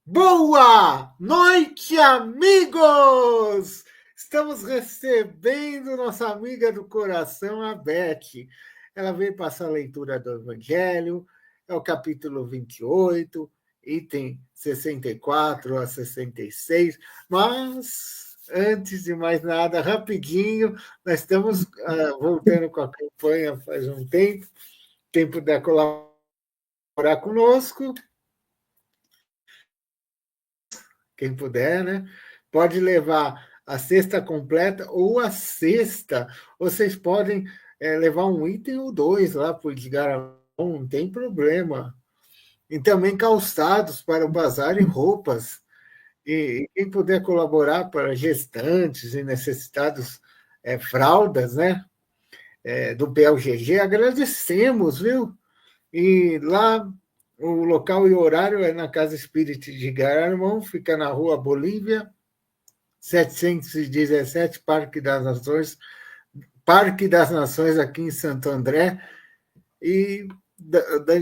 Boa noite, amigos! Estamos recebendo nossa amiga do coração, a Beth. Ela veio passar a leitura do Evangelho, é o capítulo 28, item 64 a 66. Mas, antes de mais nada, rapidinho, nós estamos voltando com a campanha faz um tempo de colaborar conosco. Quem puder, né? Pode levar a cesta completa ou a cesta. Vocês podem levar um item ou dois lá para o Edgar, não tem problema. E também calçados para o bazar e roupas. E quem puder colaborar para gestantes e necessitados, fraldas, né? Do PLGG, agradecemos, viu? E lá o local e horário é na Casa Espírita de Garamão, fica na Rua Bolívia, 717, Parque das Nações, aqui em Santo André, e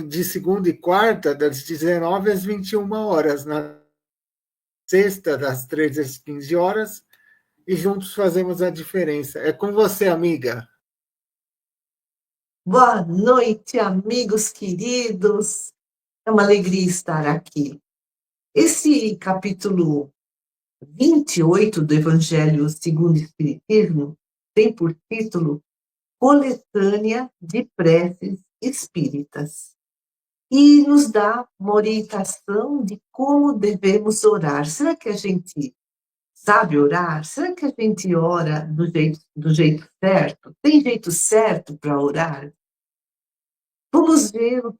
de segunda e quarta, das 19 às 21 horas, na sexta, das 13 às 15 horas, e juntos fazemos a diferença. É com você, amiga. Boa noite, amigos queridos. É uma alegria estar aqui. Esse capítulo 28 do Evangelho segundo o Espiritismo tem por título Coletânea de Preces Espíritas e nos dá uma orientação de como devemos orar. Será que a gente sabe orar? Será que a gente ora do jeito certo? Tem jeito certo para orar? Vamos ver o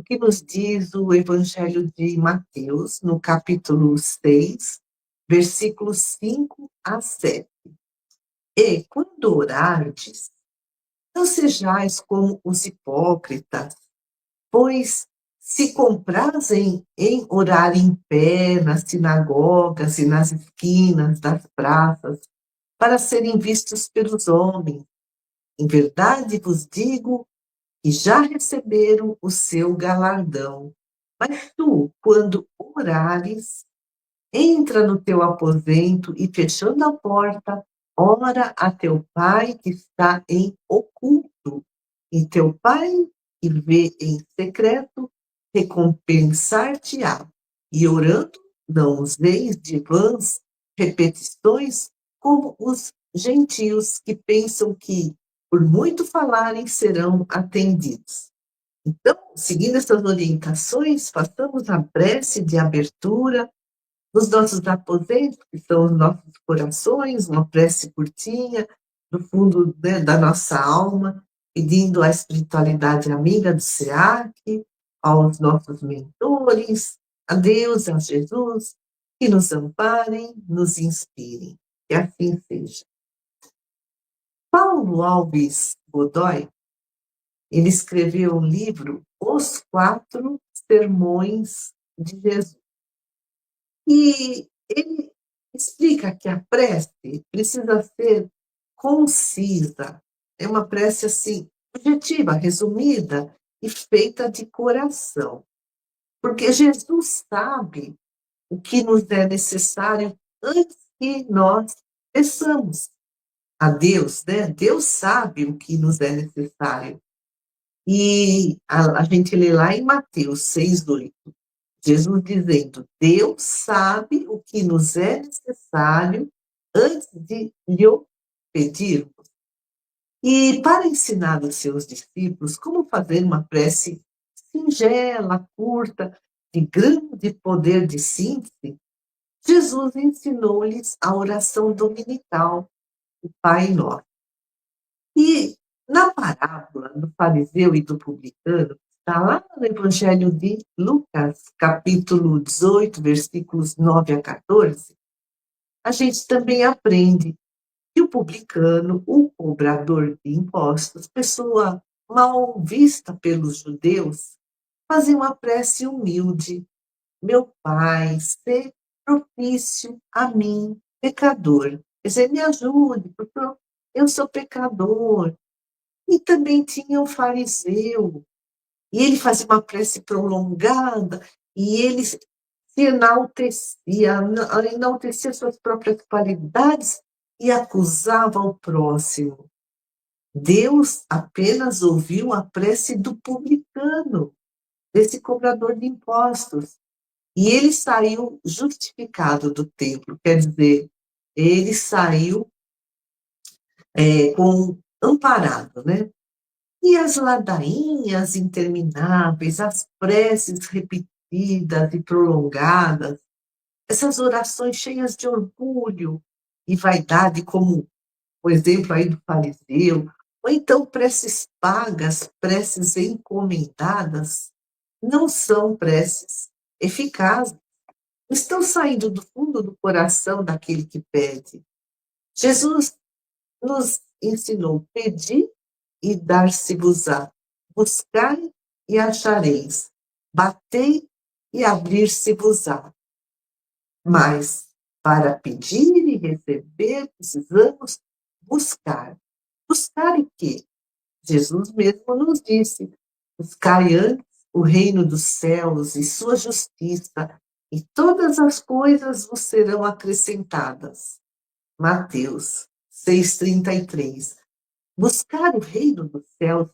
que nos diz o Evangelho de Mateus, no capítulo 6, versículos 5 a 7. E quando orardes, não sejais como os hipócritas, pois se comprazem em orar em pé nas sinagogas e nas esquinas das praças, para serem vistos pelos homens. Em verdade vos digo que já receberam o seu galardão. Mas tu, quando orares, entra no teu aposento e, fechando a porta, ora a teu pai que está em oculto. E teu pai, que vê em secreto, recompensar-te-á. E orando, não useis de vãs repetições como os gentios que pensam que, por muito falarem, serão atendidos. Então, seguindo essas orientações, façamos a prece de abertura nos nossos aposentos, que são os nossos corações, uma prece curtinha, do fundo, né, da nossa alma, pedindo à espiritualidade amiga do SEAC, aos nossos mentores, a Deus, a Jesus, que nos amparem, nos inspirem. Que assim seja. Paulo Alves Godoy, ele escreveu o livro Os Quatro Sermões de Jesus. E ele explica que a prece precisa ser concisa. É uma prece assim, objetiva, resumida e feita de coração. Porque Jesus sabe o que nos é necessário antes que nós peçamos a Deus, né? Deus sabe o que nos é necessário. E a gente lê lá em Mateus 6:8. Jesus dizendo: Deus sabe o que nos é necessário antes de lhe pedirmos. E para ensinar os seus discípulos como fazer uma prece singela, curta, de grande poder de síntese, Jesus ensinou-lhes a oração dominical, o Pai Nosso. E na parábola do fariseu e do publicano, está lá no Evangelho de Lucas, capítulo 18, versículos 9 a 14, a gente também aprende que o publicano, o cobrador de impostos, pessoa mal vista pelos judeus, fazia uma prece humilde: meu Pai, sê propício a mim, pecador. Quer dizer, me ajude, porque eu sou pecador. E também tinha o fariseu, e ele fazia uma prece prolongada, e ele se enaltecia suas próprias qualidades e acusava o próximo. Deus apenas ouviu a prece do publicano, desse cobrador de impostos, e ele saiu justificado do templo, quer dizer, ele saiu amparado, né? E as ladainhas intermináveis, as preces repetidas e prolongadas, essas orações cheias de orgulho e vaidade, como o exemplo aí do fariseu, ou então preces pagas, preces encomendadas, não são preces eficazes. Estão saindo do fundo do coração daquele que pede. Jesus nos ensinou: pedir e dar-se-vos-á, buscai e achareis, batei e abrir-se-vos-á. Mas para pedir e receber, precisamos buscar. Buscar o quê? Jesus mesmo nos disse: buscai antes o reino dos céus e sua justiça, e todas as coisas vos serão acrescentadas. Mateus 6,33. Buscar o reino dos céus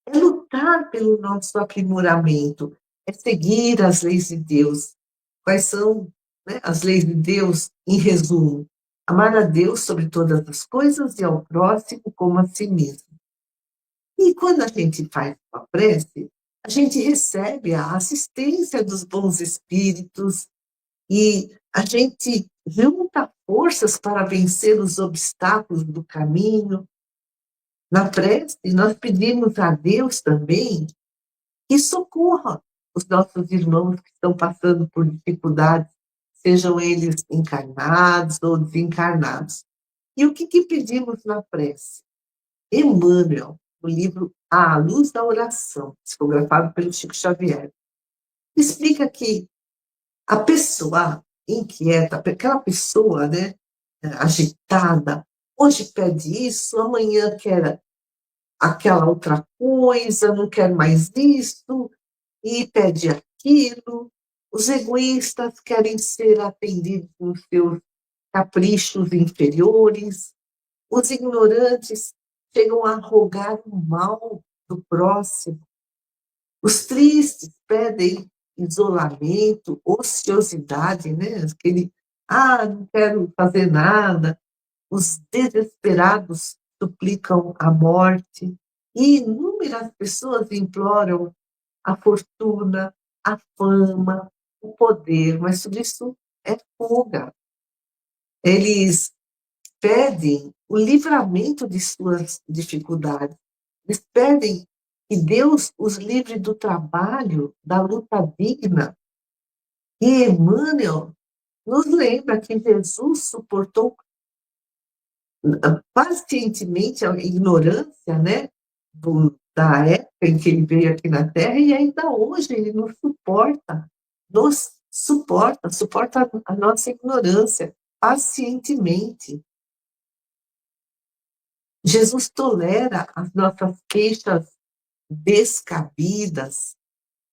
é lutar pelo nosso aprimoramento, é seguir as leis de Deus. Quais são, né, as leis de Deus, em resumo? Amar a Deus sobre todas as coisas e ao próximo como a si mesmo. E quando a gente faz uma prece, a gente recebe a assistência dos bons espíritos e a gente junta forças para vencer os obstáculos do caminho. Na prece, nós pedimos a Deus também que socorra os nossos irmãos que estão passando por dificuldades, sejam eles encarnados ou desencarnados. E o que pedimos na prece? Emmanuel, no livro A Luz da Oração, psicografado pelo Chico Xavier, explica que a pessoa inquieta, aquela pessoa, né, agitada, hoje pede isso, amanhã quer aquela outra coisa, não quer mais isso, e pede aquilo. Os egoístas querem ser atendidos nos seus caprichos inferiores. Os ignorantes chegam a rogar o mal do próximo. Os tristes pedem isolamento, ociosidade, né? Aquele, não quero fazer nada. Os desesperados suplicam a morte. E inúmeras pessoas imploram a fortuna, a fama, o poder, mas tudo isso é fuga. Eles pedem o livramento de suas dificuldades. Eles pedem que Deus os livre do trabalho, da luta digna. E Emmanuel nos lembra que Jesus suportou pacientemente a ignorância, né, da época em que ele veio aqui na Terra, e ainda hoje ele suporta a nossa ignorância pacientemente. Jesus tolera as nossas queixas descabidas,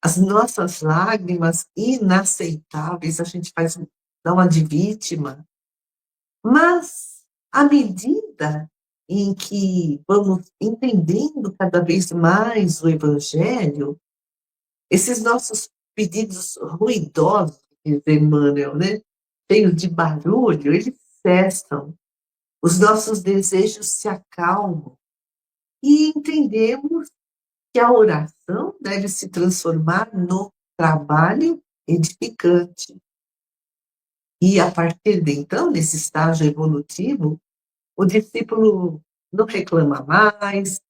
as nossas lágrimas inaceitáveis, a gente dá uma de vítima, mas à medida em que vamos entendendo cada vez mais o Evangelho, esses nossos pedidos ruidosos, diz Emmanuel, né, cheios de barulho, eles cessam, os nossos desejos se acalmam e entendemos que a oração deve se transformar no trabalho edificante. E a partir de então, nesse estágio evolutivo, o discípulo não reclama mais,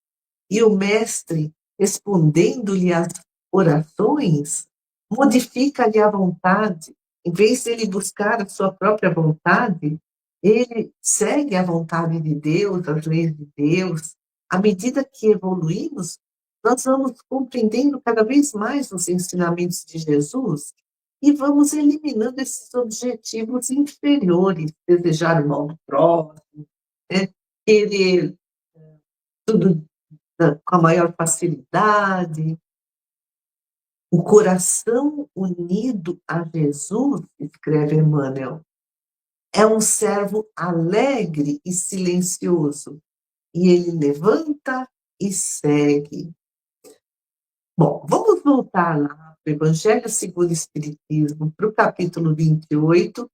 e o mestre, respondendo-lhe às orações, modifica-lhe a vontade. Em vez de ele buscar a sua própria vontade, ele segue a vontade de Deus, as leis de Deus. À medida que evoluímos, nós vamos compreendendo cada vez mais os ensinamentos de Jesus e vamos eliminando esses objetivos inferiores, desejar o mal do próximo, né? Querer tudo com a maior facilidade. O coração unido a Jesus, escreve Emmanuel, é um servo alegre e silencioso, e ele levanta e segue. Bom, vamos voltar lá para o Evangelho segundo o Espiritismo, para o capítulo 28,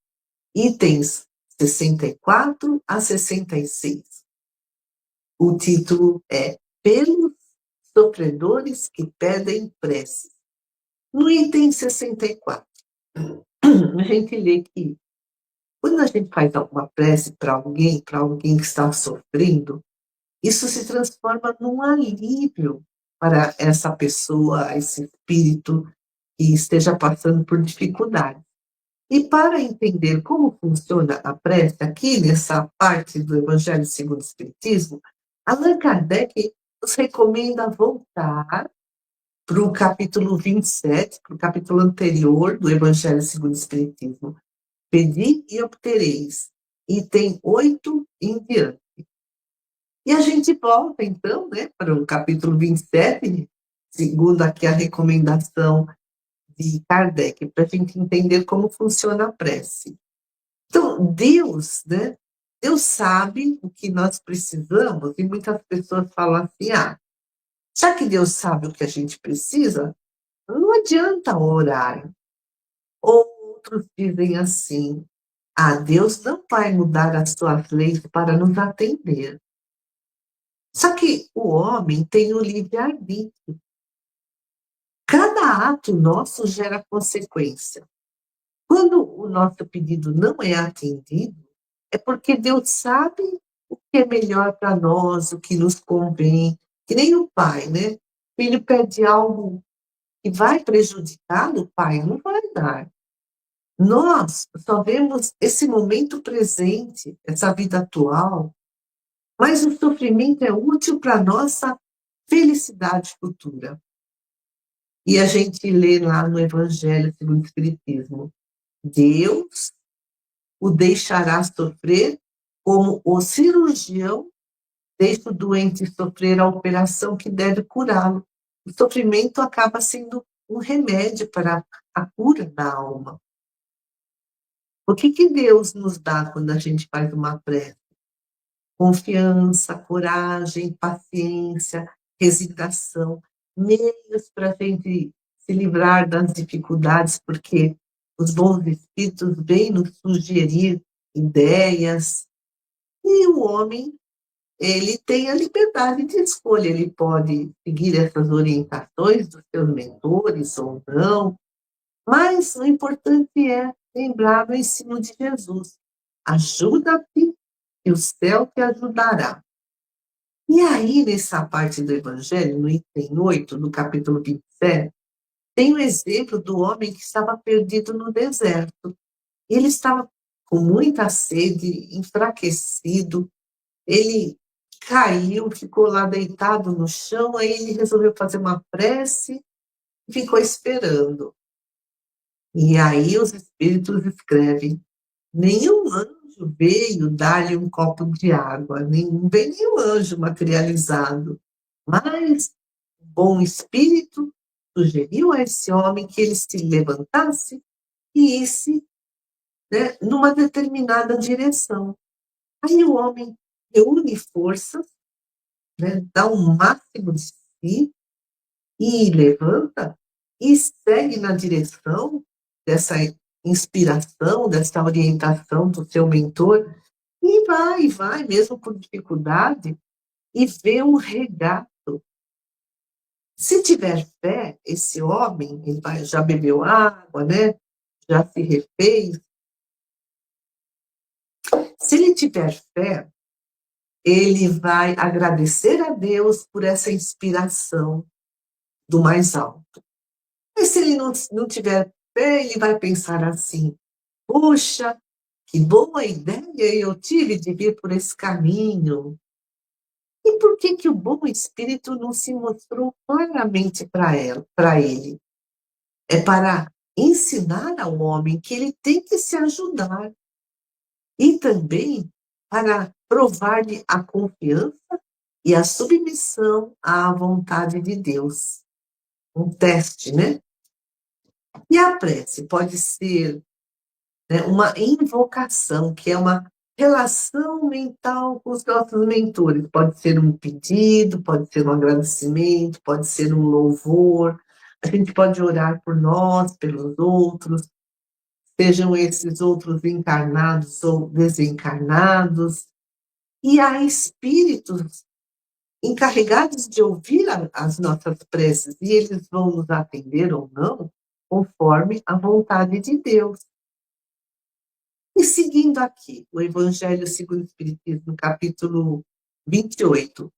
itens 64 a 66. O título é Pelos Sofredores que Pedem Preces. No item 64, a gente lê que quando a gente faz alguma prece para alguém que está sofrendo, isso se transforma num alívio para essa pessoa, esse espírito que esteja passando por dificuldade. E para entender como funciona a prece, aqui nessa parte do Evangelho segundo o Espiritismo, Allan Kardec nos recomenda voltar para o capítulo 27, para o capítulo anterior do Evangelho segundo o Espiritismo. Pedi e obtereis, item 8 em diante. E a gente volta, então, né, para o capítulo 27, segundo aqui a recomendação de Kardec, para a gente entender como funciona a prece. Então, Deus, né, Deus sabe o que nós precisamos, e muitas pessoas falam assim, já que Deus sabe o que a gente precisa, não adianta orar. Outros dizem assim, Deus não vai mudar as suas leis para nos atender. Só que o homem tem o livre-arbítrio. Cada ato nosso gera consequência. Quando o nosso pedido não é atendido, é porque Deus sabe o que é melhor para nós, o que nos convém. Que nem o pai, né? O filho pede algo que vai prejudicá-lo, o pai não vai dar. Nós só vemos esse momento presente, essa vida atual, mas o sofrimento é útil para a nossa felicidade futura. E a gente lê lá no Evangelho segundo o Espiritismo, Deus o deixará sofrer como o cirurgião deixa o doente sofrer a operação que deve curá-lo. O sofrimento acaba sendo um remédio para a cura da alma. O que Deus nos dá quando a gente faz uma prece? Confiança, coragem, paciência, resignação, meios para a gente se livrar das dificuldades, porque os bons espíritos vêm nos sugerir ideias, e o homem, ele tem a liberdade de escolha, ele pode seguir essas orientações dos seus mentores ou não, mas o importante é lembrar do ensino de Jesus. Ajuda-te e o céu te ajudará. E aí, nessa parte do Evangelho, no item 8, no capítulo 27, tem o exemplo do homem que estava perdido no deserto. Ele estava com muita sede, enfraquecido, ele caiu, ficou lá deitado no chão, aí ele resolveu fazer uma prece e ficou esperando. E aí os espíritos escrevem, nenhum anjo veio dar-lhe um copo de água, não veio nenhum anjo materializado, mas o bom espírito sugeriu a esse homem que ele se levantasse e isse, né, numa determinada direção. Aí o homem reúne forças, né, dá o máximo de si e levanta e segue na direção dessa inspiração, dessa orientação do seu mentor, e vai, mesmo com dificuldade, e vê um regato. Se tiver fé, esse homem, ele já bebeu água, né? Já se refez. Se ele tiver fé, ele vai agradecer a Deus por essa inspiração do mais alto. Mas se ele não tiver fé, ele vai pensar assim, puxa, que boa ideia eu tive de vir por esse caminho. E por que o bom espírito não se mostrou claramente para ele? É para ensinar ao homem que ele tem que se ajudar e também para provar-lhe a confiança e a submissão à vontade de Deus. Um teste, né? E a prece pode ser, né, uma invocação, que é uma relação mental com os nossos mentores. Pode ser um pedido, pode ser um agradecimento, pode ser um louvor. A gente pode orar por nós, pelos outros, sejam esses outros encarnados ou desencarnados. E há espíritos encarregados de ouvir as nossas preces, e eles vão nos atender ou não, conforme a vontade de Deus. E seguindo aqui, o Evangelho segundo o Espiritismo, capítulo 28,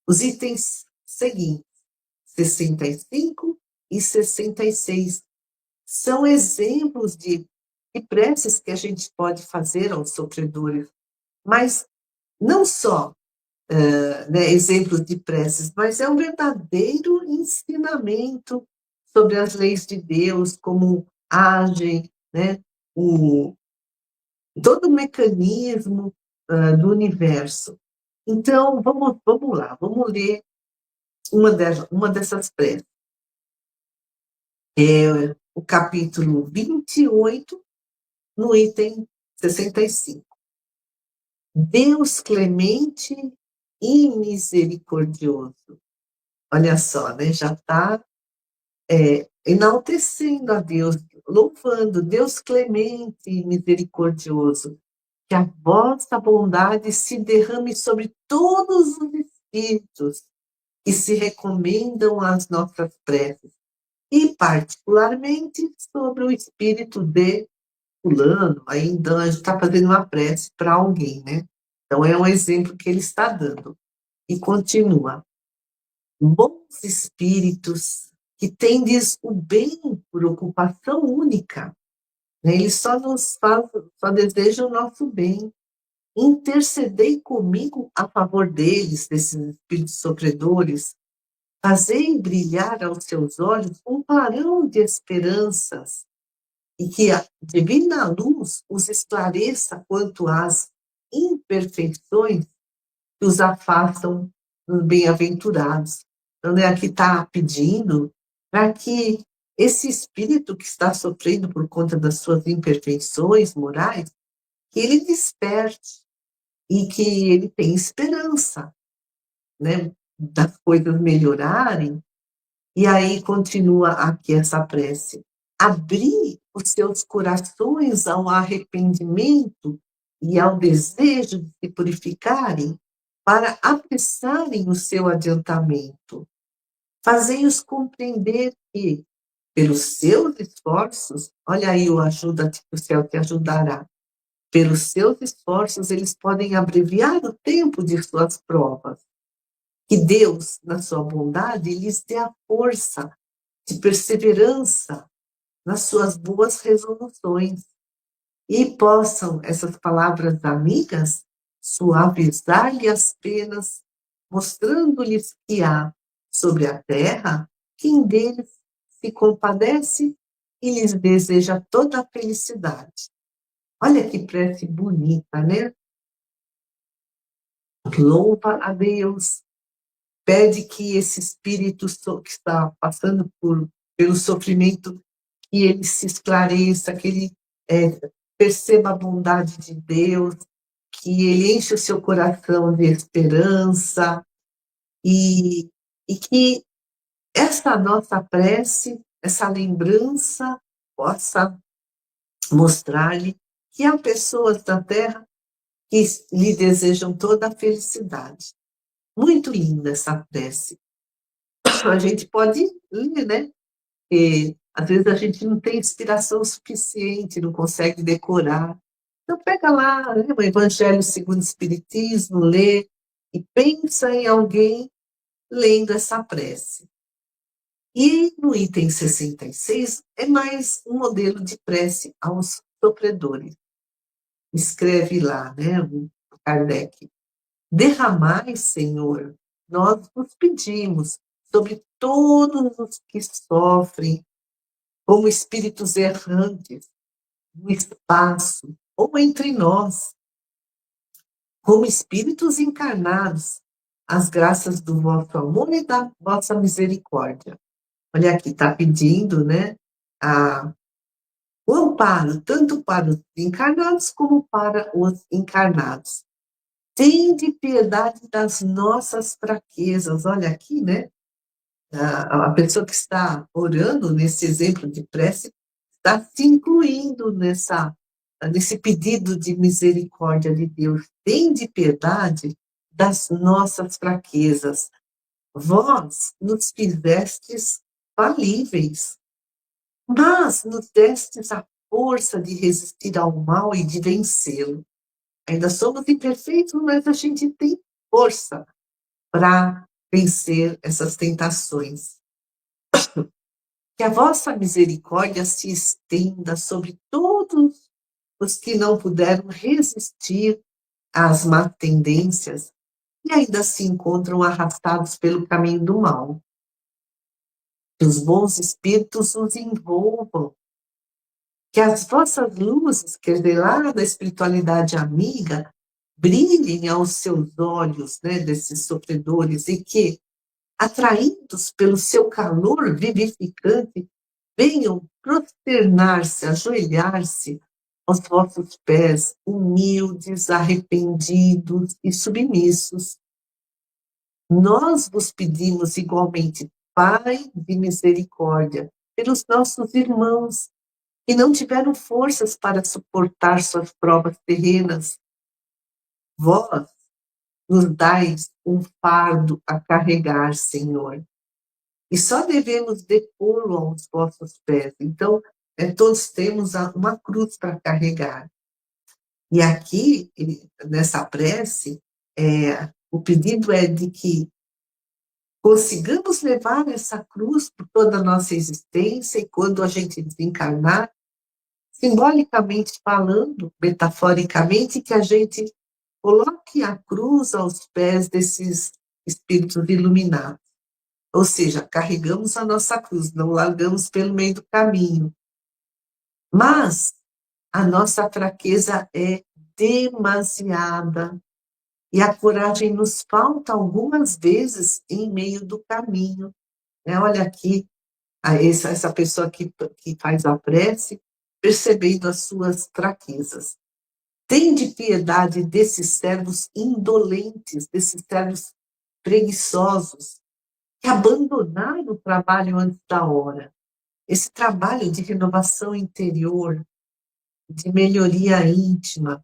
os itens seguintes, 65 e 66, são exemplos de preces que a gente pode fazer aos sofredores, mas não só né, exemplos de preces, mas é um verdadeiro ensinamento sobre as leis de Deus, como agem, né, o, todo o mecanismo do universo. Então, vamos lá, vamos ler uma dessas preces. É o capítulo 28, no item 65. Deus clemente e misericordioso. Olha só, né? Já está enaltecendo a Deus, louvando Deus clemente e misericordioso, que a vossa bondade se derrame sobre todos os espíritos que se recomendam às nossas preces, e particularmente sobre o espírito de fulano. Aí então a gente está fazendo uma prece para alguém, né? Então é um exemplo que ele está dando. E continua: bons espíritos que tendes o bem por ocupação única, né? Eles só desejam o nosso bem. Intercedei comigo a favor deles, desses espíritos sofredores, fazei brilhar aos seus olhos um clarão de esperanças, e que a divina luz os esclareça quanto às imperfeições que os afastam dos bem-aventurados. Então, né, aqui está pedindo para que esse espírito que está sofrendo por conta das suas imperfeições morais, que ele desperte e que ele tenha esperança, né, das coisas melhorarem. E aí continua aqui essa prece: abrir os seus corações ao arrependimento e ao desejo de se purificarem, para apressarem o seu adiantamento. Fazei-os compreender que, pelos seus esforços, olha aí o ajuda-te que o céu te ajudará, pelos seus esforços eles podem abreviar o tempo de suas provas. Que Deus, na sua bondade, lhes dê a força de perseverança nas suas boas resoluções, e possam essas palavras amigas suavizar-lhe as penas, mostrando-lhes que há sobre a terra quem deles se compadece e lhes deseja toda a felicidade. Olha que prece bonita, né? Louva a Deus, pede que esse espírito que está passando pelo sofrimento, que ele se esclareça, que ele perceba a bondade de Deus, que ele enche o seu coração de esperança, e que essa nossa prece, essa lembrança, possa mostrar-lhe que há pessoas da Terra que lhe desejam toda a felicidade. Muito linda essa prece. A gente pode ler, né? Porque às vezes a gente não tem inspiração suficiente, não consegue decorar. Então pega lá, né, o Evangelho segundo o Espiritismo, lê e pensa em alguém lendo essa prece. E no item 66 é mais um modelo de prece aos sofredores. Escreve lá, né, o Kardec: derramai, Senhor, nós vos pedimos, sobre todos os que sofrem como espíritos errantes no espaço ou entre nós, como espíritos encarnados, as graças do vosso amor e da vossa misericórdia. Olha aqui, está pedindo, né, a o amparo, tanto para os encarnados como para os encarnados. Tende piedade das nossas fraquezas. Olha aqui, né? A pessoa que está orando nesse exemplo de prece está se incluindo nesse pedido de misericórdia de Deus. Tende piedade das nossas fraquezas. Vós nos fizestes falíveis, mas nos destes a força de resistir ao mal e de vencê-lo. Ainda somos imperfeitos, mas a gente tem força para vencer essas tentações. Que a vossa misericórdia se estenda sobre todos os que não puderam resistir às más tendências e ainda se encontram arrastados pelo caminho do mal. Que os bons espíritos os envolvam, que as vossas luzes, quer dizer, lá da espiritualidade amiga, brilhem aos seus olhos, né, desses sofredores, e que, atraídos pelo seu calor vivificante, venham prosternar-se, ajoelhar-se aos vossos pés, humildes, arrependidos e submissos. Nós vos pedimos igualmente, Pai de misericórdia, pelos nossos irmãos que não tiveram forças para suportar suas provas terrenas. Vós nos dais um fardo a carregar, Senhor, e só devemos depô-lo aos vossos pés. Então, todos temos uma cruz para carregar. E aqui, nessa prece, o pedido é de que consigamos levar essa cruz por toda a nossa existência, e quando a gente desencarnar, simbolicamente falando, metaforicamente, que a gente coloque a cruz aos pés desses espíritos iluminados. Ou seja, carregamos a nossa cruz, não largamos pelo meio do caminho. Mas a nossa fraqueza é demasiada e a coragem nos falta algumas vezes em meio do caminho. Olha aqui, essa pessoa que faz a prece, percebendo as suas fraquezas. Tende piedade desses servos indolentes, desses servos preguiçosos, que abandonaram o trabalho antes da hora. Esse trabalho de renovação interior, de melhoria íntima,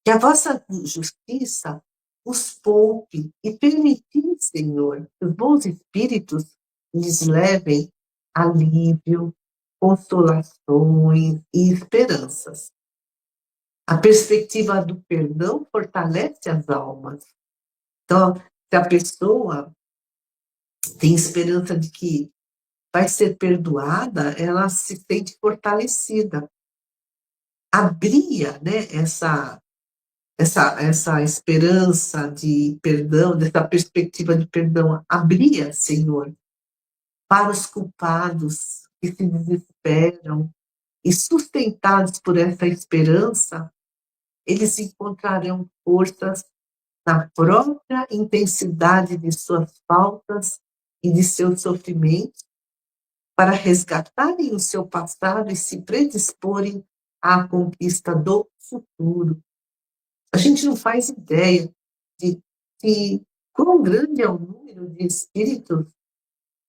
que a vossa justiça os poupe e permitir, Senhor, que os bons espíritos lhes levem alívio, consolações e esperanças. A perspectiva do perdão fortalece as almas. Então, se a pessoa tem esperança de que vai ser perdoada, ela se sente fortalecida. Abria, né, essa esperança de perdão, dessa perspectiva de perdão, abria, Senhor, para os culpados que se desesperam e sustentados por essa esperança, eles encontrarão forças na própria intensidade de suas faltas e de seus sofrimentos para resgatarem o seu passado e se predisporem à conquista do futuro. A gente não faz ideia de quão grande é o número de espíritos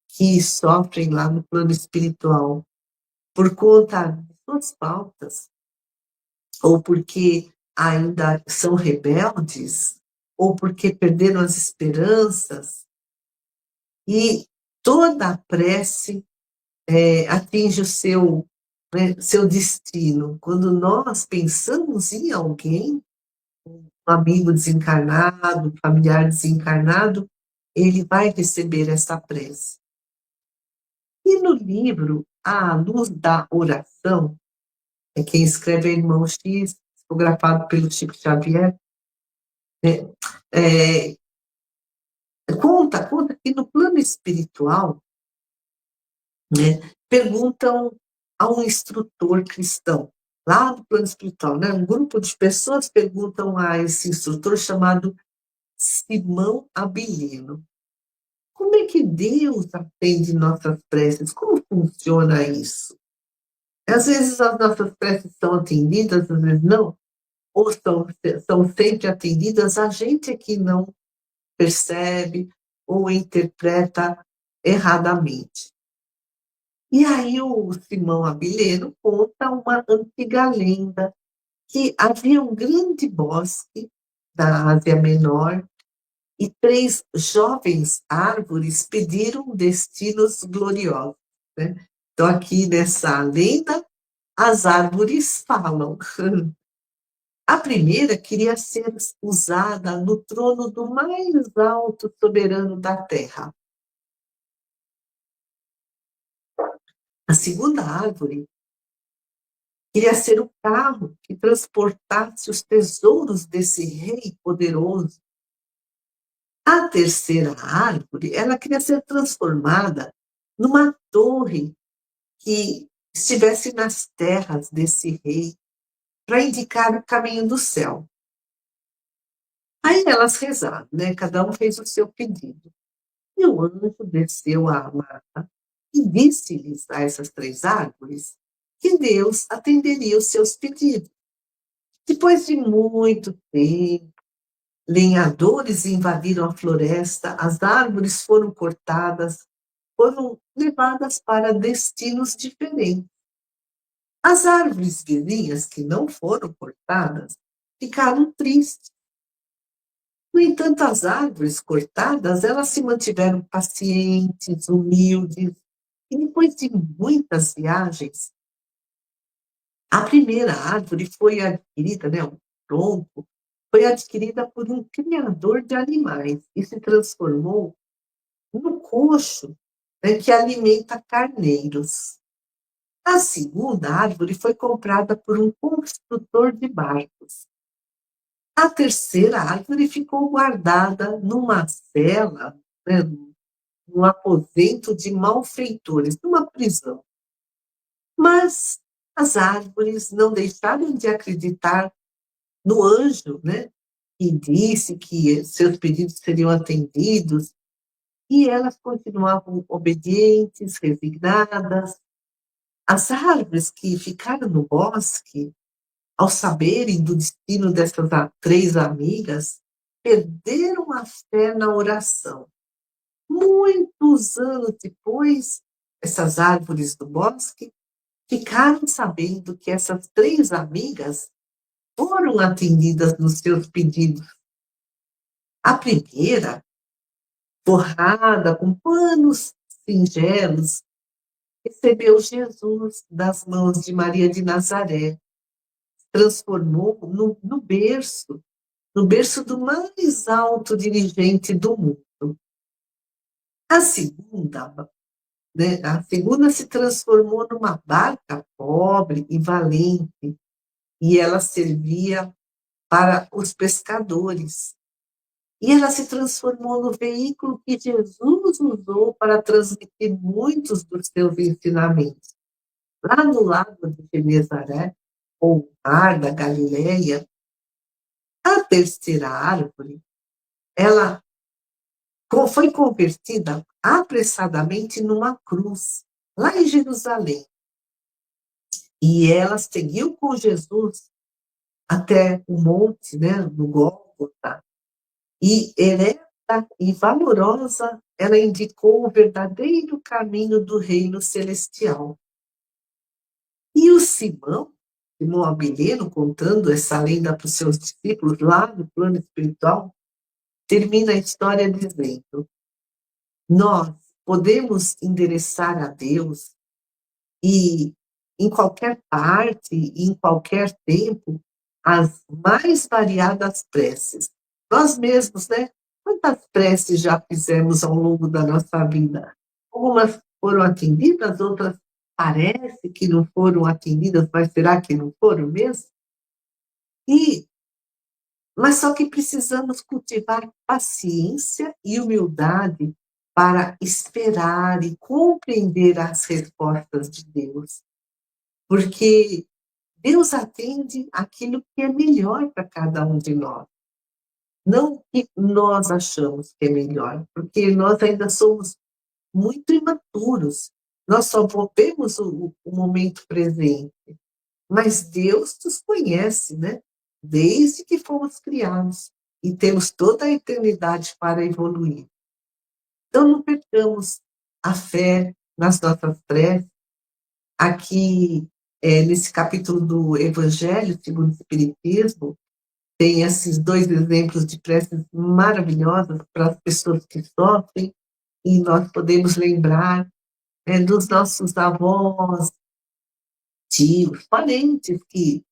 que sofrem lá no plano espiritual por conta de suas faltas, ou porque ainda são rebeldes, ou porque perderam as esperanças. E toda a prece atinge o seu destino. Quando nós pensamos em alguém, um amigo desencarnado, um familiar desencarnado, ele vai receber essa prece. E no livro A Luz da Oração, quem escreve é Irmão X, psicografado pelo Chico Xavier, conta que no plano espiritual, né, perguntam a um instrutor cristão, lá no plano espiritual, né, um grupo de pessoas perguntam a esse instrutor chamado Simão Abilino: como é que Deus atende nossas preces? Como funciona isso? Às vezes as nossas preces são atendidas, às vezes não, ou são sempre atendidas, a gente é que não percebe ou interpreta erradamente. E aí o Simão Abileno conta uma antiga lenda que havia um grande bosque da Ásia Menor e 3 jovens árvores pediram destinos gloriosos, né. Então aqui nessa lenda, as árvores falam. A primeira queria ser usada no trono do mais alto soberano da terra. A segunda árvore queria ser o carro que transportasse os tesouros desse rei poderoso. A terceira árvore, ela queria ser transformada numa torre que estivesse nas terras desse rei, para indicar o caminho do céu. Aí elas rezaram, né? Cada um fez o seu pedido. E o anjo desceu à mata e disse-lhes a essas 3 árvores que Deus atenderia os seus pedidos. Depois de muito tempo, lenhadores invadiram a floresta, as árvores foram cortadas, foram levadas para destinos diferentes. As árvores vizinhas que não foram cortadas ficaram tristes. No entanto, as árvores cortadas, elas se mantiveram pacientes, humildes, e depois de muitas viagens, a primeira árvore foi adquirida, né, o tronco, foi adquirida por um criador de animais e se transformou no coxo, né, que alimenta carneiros. A segunda árvore foi comprada por um construtor de barcos. A terceira árvore ficou guardada numa cela, né, num aposento de malfeitores, numa prisão. Mas as árvores não deixaram de acreditar no anjo, né, que disse que seus pedidos seriam atendidos, e elas continuavam obedientes, resignadas. As árvores que ficaram no bosque, ao saberem do destino dessas 3 amigas, perderam a fé na oração. Muitos anos depois, essas árvores do bosque ficaram sabendo que essas 3 amigas foram atendidas nos seus pedidos. A primeira, forrada com panos singelos, recebeu Jesus das mãos de Maria de Nazaré, transformou no berço do mais alto dirigente do mundo. A segunda, né, a segunda se transformou numa barca pobre e valente, e ela servia para os pescadores. E ela se transformou no veículo que Jesus usou para transmitir muitos dos seus ensinamentos. Lá no lago de Genezaré, ou mar da Galileia, a terceira árvore, ela foi convertida apressadamente numa cruz, lá em Jerusalém. E ela seguiu com Jesus até o monte, né, no Gólgota, e ereta e valorosa, ela indicou o verdadeiro caminho do reino celestial. E o Simão Abileno, contando essa lenda para os seus discípulos lá no plano espiritual, termina a história dizendo: nós podemos endereçar a Deus e em qualquer parte, em qualquer tempo, as mais variadas preces. Nós mesmos, né? Quantas preces já fizemos ao longo da nossa vida? Algumas foram atendidas, outras parece que não foram atendidas, mas será que não foram mesmo? E, mas só que precisamos cultivar paciência e humildade para esperar e compreender as respostas de Deus. Porque Deus atende aquilo que é melhor para cada um de nós. Não o que nós achamos que é melhor, porque nós ainda somos muito imaturos Nós só vemos o momento presente, mas Deus nos conhece, né? Desde que fomos criados e temos toda a eternidade para evoluir. Então, não percamos a fé nas nossas preces. Aqui, nesse capítulo do Evangelho segundo o Espiritismo, tem esses dois exemplos de preces maravilhosas para as pessoas que sofrem, e nós podemos lembrar dos nossos avós, tios, parentes que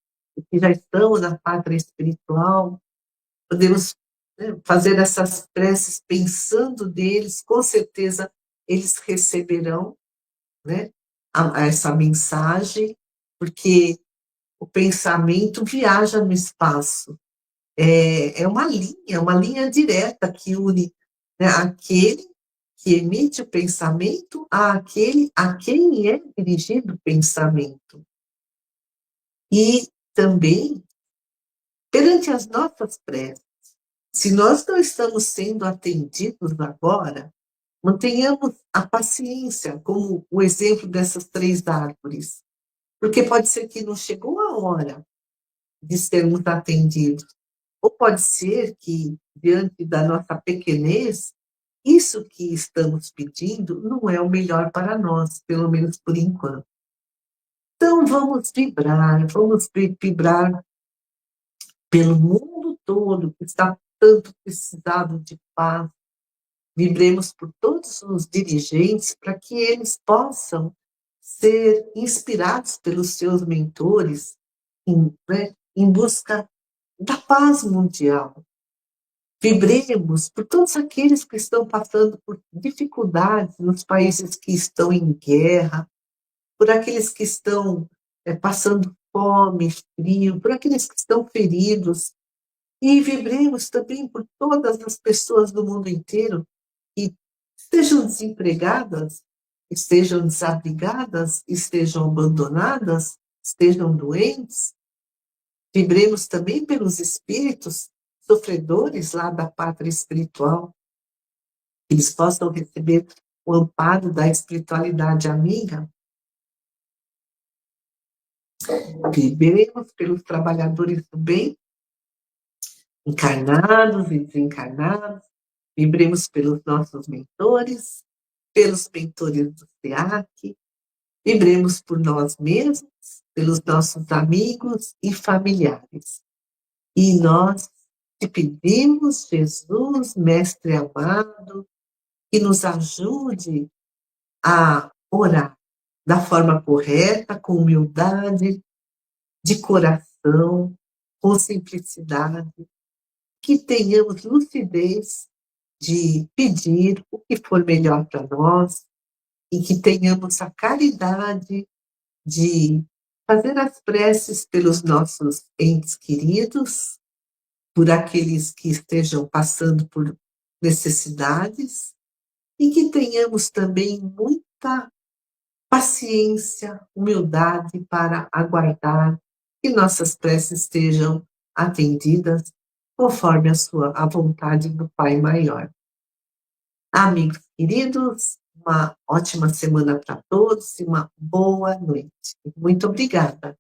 já estão na pátria espiritual. Podemos, né, fazer essas preces pensando deles, com certeza eles receberão, né, essa mensagem, porque o pensamento viaja no espaço. É uma linha direta que une, né, aquele que emite o pensamento àquele a quem é dirigido o pensamento. E também, perante as nossas preces, se nós não estamos sendo atendidos agora, mantenhamos a paciência, como o exemplo dessas 3 árvores, porque pode ser que não chegou a hora de sermos atendidos, ou pode ser que, diante da nossa pequenez, isso que estamos pedindo não é o melhor para nós, pelo menos por enquanto. Então, vamos vibrar pelo mundo todo, que está tanto precisado de paz. Vibremos por todos os dirigentes para que eles possam ser inspirados pelos seus mentores em busca da paz mundial. Vibremos por todos aqueles que estão passando por dificuldades nos países que estão em guerra, por aqueles que estão passando fome, frio, por aqueles que estão feridos. E vibremos também por todas as pessoas do mundo inteiro que estejam desempregadas, estejam desabrigadas, estejam abandonadas, estejam doentes. Vibremos também pelos espíritos sofredores lá da pátria espiritual, que eles possam receber o amparo da espiritualidade amiga. Vibremos pelos trabalhadores do bem, encarnados e desencarnados. Vibremos pelos nossos mentores, pelos mentores do SEAC. Vibremos por nós mesmos, pelos nossos amigos e familiares. E nós te pedimos, Jesus, Mestre amado, que nos ajude a orar da forma correta, com humildade, de coração, com simplicidade, que tenhamos lucidez de pedir o que for melhor para nós e que tenhamos a caridade de fazer as preces pelos nossos entes queridos, por aqueles que estejam passando por necessidades, e que tenhamos também muita paciência, humildade para aguardar que nossas preces sejam atendidas conforme a vontade do Pai Maior. Amigos queridos, uma ótima semana para todos e uma boa noite. Muito obrigada.